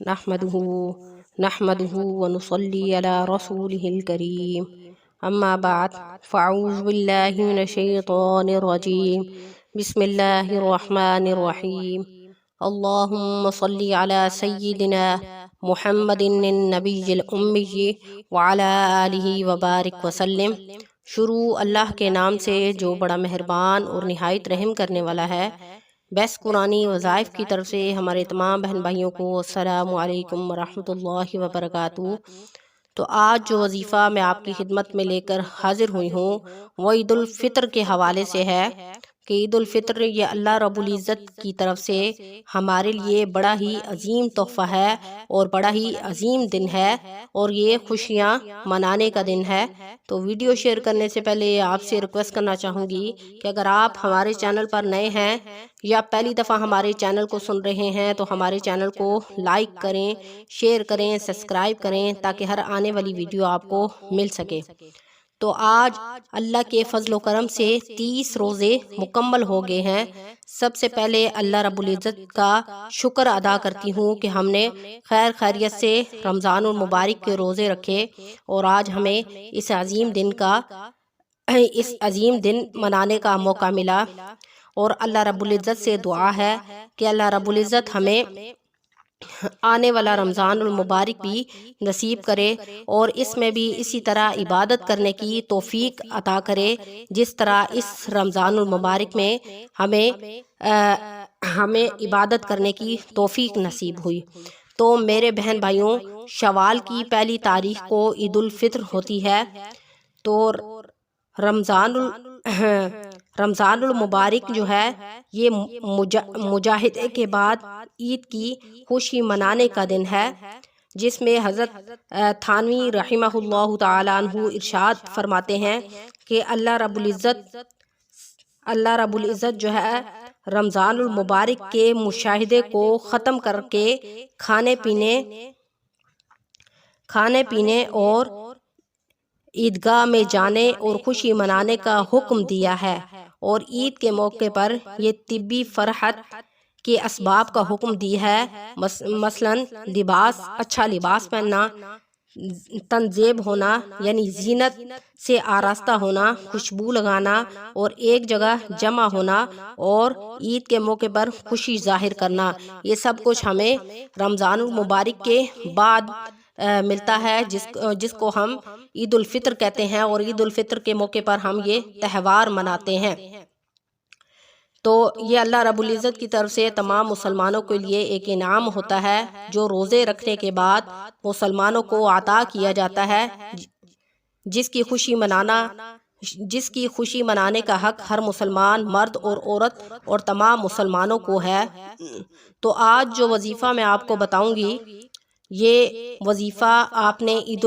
نحمده ونصلي على رسوله الكريم أما بعد فأعوذ بالله من الشيطان الرجيم بسم الله الرحمن الرحيم اللهم صل على سيدنا محمد النبي الأمي وعلى آله وبارك وسلم۔ شروع اللہ کے نام سے جو بڑا مہربان اور نہایت رحم کرنے والا ہے۔ بیس قرآنی وظائف کی طرف سے ہمارے تمام بہن بھائیوں کو السلام علیکم ورحمۃ اللہ وبرکاتہ۔ تو آج جو وظیفہ میں آپ کی خدمت میں لے کر حاضر ہوئی ہوں وہ عید الفطر کے حوالے سے ہے کہ عید الفطر یہ اللہ رب العزت کی طرف سے ہمارے لیے بڑا ہی عظیم تحفہ ہے اور بڑا ہی عظیم دن ہے اور یہ خوشیاں منانے کا دن ہے۔ تو ویڈیو شیئر کرنے سے پہلے آپ سے ریکویسٹ کرنا چاہوں گی کہ اگر آپ ہمارے چینل پر نئے ہیں یا پہلی دفعہ ہمارے چینل کو سن رہے ہیں تو ہمارے چینل کو لائک کریں، شیئر کریں، سبسکرائب کریں تاکہ ہر آنے والی ویڈیو آپ کو مل سکے۔ تو آج اللہ کے فضل و کرم سے 30 روزے مکمل ہو گئے ہیں۔ سب سے پہلے اللہ رب العزت کا شکر ادا کرتی ہوں کہ ہم نے خیر خیریت سے رمضان المبارک کے روزے رکھے اور آج ہمیں اس عظیم دن منانے کا موقع ملا، اور اللہ رب العزت سے دعا ہے کہ اللہ رب العزت ہمیں آنے والا رمضان المبارک بھی نصیب کرے اور اس میں بھی اسی طرح عبادت کرنے کی توفیق عطا کرے جس طرح اس رمضان المبارک میں ہمیں عبادت کرنے کی توفیق نصیب ہوئی۔ تو میرے بہن بھائیوں، شوال کی پہلی تاریخ کو عید الفطر ہوتی ہے۔ تو رمضان المبارک جو ہے یہ مجاہدے کے بعد عید کی خوشی منانے کا دن ہے، جس میں حضرت تھانوی رحمہ اللہ تعالیٰ عنہ ارشاد فرماتے ہیں کہ اللہ رب العزت جو ہے رمضان المبارک کے مشاہدے کو ختم کر کے کھانے پینے اور عیدگاہ میں جانے اور خوشی منانے کا حکم دیا ہے، اور عید کے موقع پر یہ طبی فرحت کے اسباب کا حکم دی ہے، مثلا اچھا لباس پہننا، تنزیب ہونا یعنی زینت سے آراستہ ہونا، خوشبو لگانا اور ایک جگہ جمع ہونا اور عید کے موقع پر خوشی ظاہر کرنا۔ یہ سب کچھ ہمیں رمضان المبارک کے بعد ملتا ہے جس کو ہم عید الفطر کہتے ہیں، اور عید الفطر کے موقع پر ہم یہ تہوار مناتے ہیں۔ تو یہ اللہ رب العزت کی طرف سے تمام مسلمانوں کے لیے ایک انعام ہوتا ہے جو روزے رکھنے کے بعد مسلمانوں کو عطا کیا جاتا ہے، جس کی خوشی منانے کا حق ہر مسلمان مرد اور عورت اور تمام مسلمانوں کو ہے۔ تو آج جو وظیفہ میں آپ کو بتاؤں گی یہ وظیفہ آپ نے عید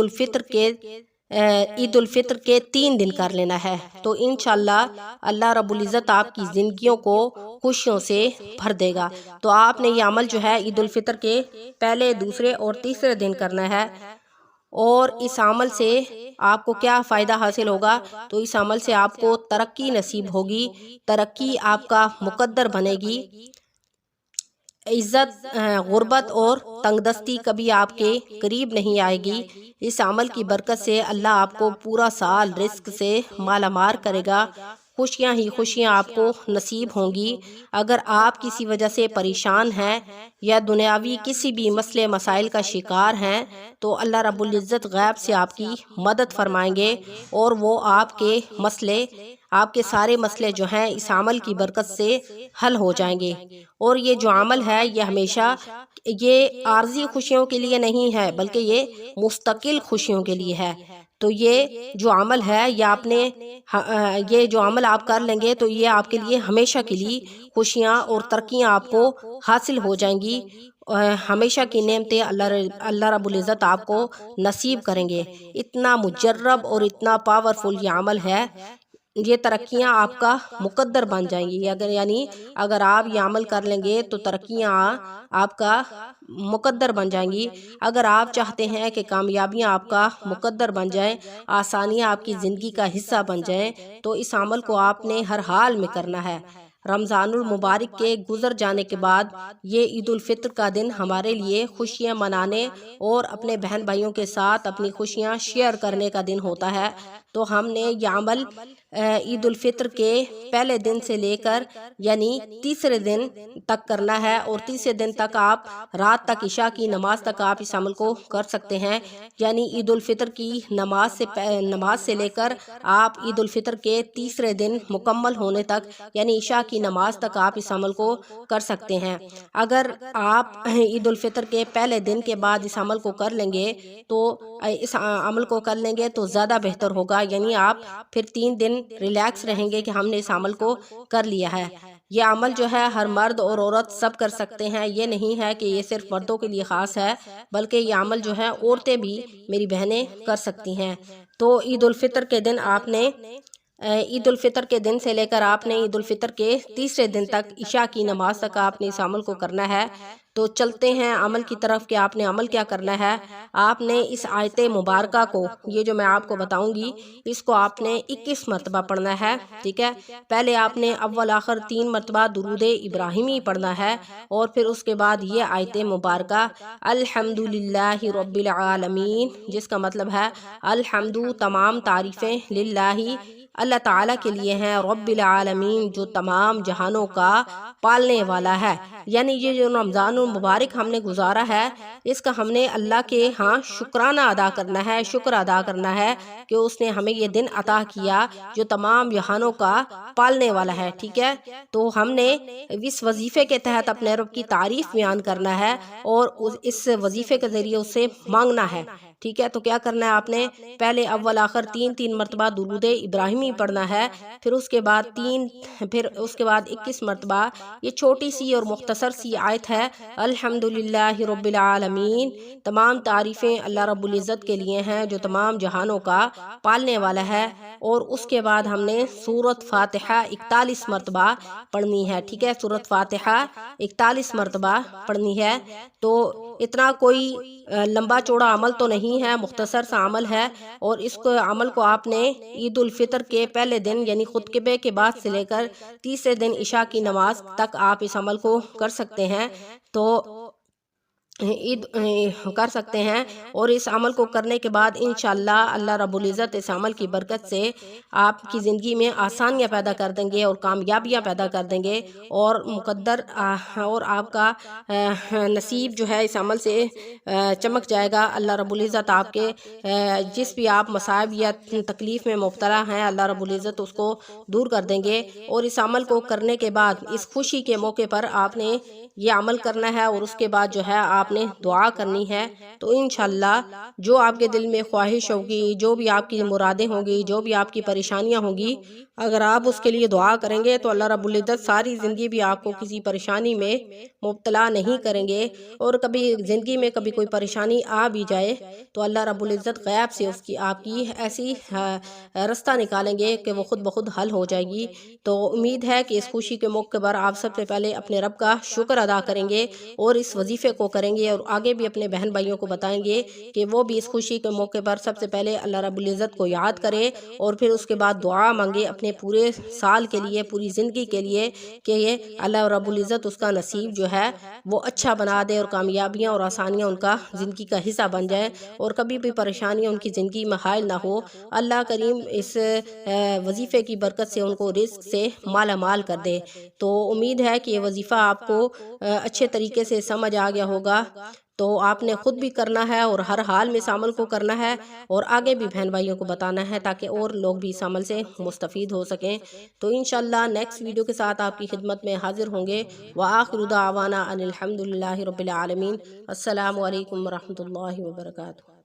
الفطر کے 3 دن کر لینا ہے، تو انشاءاللہ اللہ رب العزت آپ کی زندگیوں کو خوشیوں سے بھر دے گا۔ تو آپ نے یہ عمل جو ہے عید الفطر کے پہلے، دوسرے اور تیسرے دن کرنا ہے، اور اس عمل سے آپ کو کیا فائدہ حاصل ہوگا؟ تو اس عمل سے آپ کو ترقی نصیب ہوگی، ترقی آپ کا مقدر بنے گی، عزت، غربت اور تنگ دستی کبھی آپ کے قریب نہیں آئے گی۔ اس عمل کی برکت سے اللہ آپ کو پورا سال رزق سے مالا مال کرے گا، خوشیاں ہی خوشیاں آپ کو نصیب ہوں گی۔ اگر آپ کسی وجہ سے پریشان ہیں یا دنیاوی کسی بھی مسئلے مسائل کا شکار ہیں تو اللہ رب العزت غیب سے آپ کی مدد فرمائیں گے، اور وہ آپ کے سارے مسئلے جو ہیں اس عمل کی برکت سے حل ہو جائیں گے۔ اور یہ جو عمل ہے یہ ہمیشہ عارضی خوشیوں کے لیے نہیں ہے بلکہ یہ مستقل خوشیوں کے لیے ہے۔ تو یہ جو عمل ہے یہ جو عمل آپ کر لیں گے تو یہ آپ کے لیے ہمیشہ کے لیے خوشیاں اور ترقیاں آپ کو حاصل ہو جائیں گی، ہمیشہ کی نعمتیں اللہ رب العزت آپ کو نصیب کریں گے۔ اتنا مجرب اور اتنا پاورفل یہ عمل ہے، یہ ترقیاں آپ کا مقدر بن جائیں گی۔ اگر آپ یہ عمل کر لیں گے تو ترقیاں آپ کا مقدر بن جائیں گی۔ اگر آپ چاہتے ہیں کہ کامیابیاں آپ کا مقدر بن جائیں، آسانیاں آپ کی زندگی کا حصہ بن جائیں، تو اس عمل کو آپ نے ہر حال میں کرنا ہے۔ رمضان المبارک کے گزر جانے کے بعد یہ عید الفطر کا دن ہمارے لیے خوشیاں منانے اور اپنے بہن بھائیوں کے ساتھ اپنی خوشیاں شیئر کرنے کا دن ہوتا ہے۔ تو ہم نے یہ عمل عید الفطر کے پہلے دن سے لے کر یعنی تیسرے دن تک کرنا ہے، اور تیسرے دن تک آپ رات تک عشاء کی نماز تک آپ اس عمل کو کر سکتے ہیں۔ یعنی عید الفطر کی نماز سے لے کر آپ عید الفطر کے تیسرے دن مکمل ہونے تک یعنی عشاء کی نماز تک آپ اس عمل کو کر سکتے ہیں۔ اگر آپ عید الفطر کے پہلے دن کے بعد اس عمل کو کر لیں گے تو زیادہ بہتر ہوگا، یعنی آپ پھر 3 دن ریلیکس رہیں گے کہ ہم نے اس عمل کو کر لیا ہے۔ یہ عمل جو ہے ہر مرد اور عورت سب کر سکتے ہیں، یہ نہیں ہے کہ یہ صرف مردوں کے لیے خاص ہے، بلکہ یہ عمل جو ہے عورتیں بھی میری بہنیں کر سکتی ہیں۔ تو عید الفطر کے دن سے لے کر آپ نے عید الفطر کے تیسرے دن تک عشاء کی نماز تک آپ نے اس عمل کو کرنا ہے۔ تو چلتے ہیں عمل کی طرف کہ آپ نے عمل کیا کرنا ہے۔ آپ نے اس آیت مبارکہ کو، یہ جو میں آپ کو بتاؤں گی، اس کو آپ نے 21 مرتبہ پڑھنا ہے، ٹھیک ہے۔ پہلے آپ نے اول آخر 3 مرتبہ درود ابراہیمی پڑھنا ہے، اور پھر اس کے بعد یہ آیت مبارکہ الحمدللہ رب العالمین، جس کا مطلب ہے الحمد تمام تعریفیں للہ اللہ تعالیٰ کے لیے ہیں، رب العالمین جو تمام جہانوں کا پالنے والا ہے۔ یعنی یہ جو رمضان المبارک ہم نے گزارا ہے، اس کا ہم نے اللہ کے ہاں شکرانہ ادا کرنا ہے، شکر ادا کرنا ہے کہ اس نے ہمیں یہ دن عطا کیا جو تمام جہانوں کا پالنے والا ہے، ٹھیک ہے۔ تو ہم نے اس وظیفے کے تحت اپنے رب کی تعریف بیان کرنا ہے اور اس وظیفے کے ذریعے اس سے مانگنا ہے، ٹھیک ہے۔ تو کیا کرنا ہے آپ نے پہلے اول آخر 3 مرتبہ درود ابراہیمی پڑھنا ہے، پھر اس کے بعد 21 مرتبہ یہ چھوٹی سی اور مختصر سی آیت ہے الحمدللہ رب العالمین، تمام تعریفیں اللہ رب العزت کے لیے ہیں جو تمام جہانوں کا پالنے والا ہے۔ اور اس کے بعد ہم نے سورۃ فاتحہ 41 مرتبہ پڑھنی ہے، ٹھیک ہے۔ سورۃ فاتحہ 41 مرتبہ پڑھنی ہے۔ تو اتنا کوئی لمبا چوڑا عمل تو نہیں ہے، مختصر سا عمل ہے، اور اس عمل کو آپ نے عید الفطر کے پہلے دن یعنی خطبے کے بعد سے لے کر تیسرے دن عشاء کی نماز تک آپ اس عمل کو کر سکتے ہیں۔ تو کر سکتے ہیں، اور اس عمل کو کرنے کے بعد انشاءاللہ اللہ رب العزت اس عمل کی برکت سے آپ کی زندگی میں آسانیاں پیدا کر دیں گے اور کامیابیاں پیدا کر دیں گے، اور مقدر اور آپ کا نصیب جو ہے اس عمل سے چمک جائے گا۔ اللہ رب العزت آپ کے جس بھی آپ مصائب یا تکلیف میں مبتلا ہیں، اللہ رب العزت اس کو دور کر دیں گے۔ اور اس عمل کو کرنے کے بعد اس خوشی کے موقع پر آپ نے یہ عمل کرنا ہے، اور اس کے بعد جو ہے آپ نے دعا کرنی ہے۔ تو انشاءاللہ جو آپ کے دل میں خواہش ہوگی، جو بھی آپ کی مرادیں ہوں گی، جو بھی آپ کی پریشانیاں ہوں گی، اگر آپ اس کے لیے دعا کریں گے تو اللہ رب العزت ساری زندگی بھی آپ کو کسی پریشانی میں مبتلا نہیں کریں گے۔ اور کبھی زندگی میں کبھی کوئی پریشانی آ بھی جائے تو اللہ رب العزت غیب سے آپ کی ایسی رستہ نکالیں گے کہ وہ خود بخود حل ہو جائے گی۔ تو امید ہے کہ اس خوشی کے موقع پر آپ سب سے پہلے اپنے رب کا شکر ادا کریں گے اور اس وظیفے کو کریں گے، اور آگے بھی اپنے بہن بھائیوں کو بتائیں گے کہ وہ بھی اس خوشی کے موقع پر سب سے پہلے اللہ رب العزت کو یاد کرے، اور پھر اس کے بعد دعا مانگے اپنے پورے سال کے لیے، پوری زندگی کے لیے، کہ یہ اللہ رب العزت اس کا نصیب جو ہے وہ اچھا بنا دے، اور کامیابیاں اور آسانیاں ان کا زندگی کا حصہ بن جائیں، اور کبھی بھی پریشانیاں ان کی زندگی میں حائل نہ ہو۔ اللہ کریم اس وظیفے کی برکت سے ان کو رزق سے مالا مال کر دے۔ تو امید ہے کہ یہ وظیفہ آپ کو اچھے طریقے سے سمجھ آ گیا ہوگا۔ تو آپ نے خود بھی کرنا ہے اور ہر حال میں اس عمل کو کرنا ہے، اور آگے بھی بہن بھائیوں کو بتانا ہے تاکہ اور لوگ بھی اس عمل سے مستفید ہو سکیں۔ تو انشاءاللہ نیکسٹ ویڈیو کے ساتھ آپ کی خدمت میں حاضر ہوں گے۔ وآخر دعوانا ان الحمدللہ رب العالمین۔ السلام علیکم ورحمۃ اللہ وبرکاتہ۔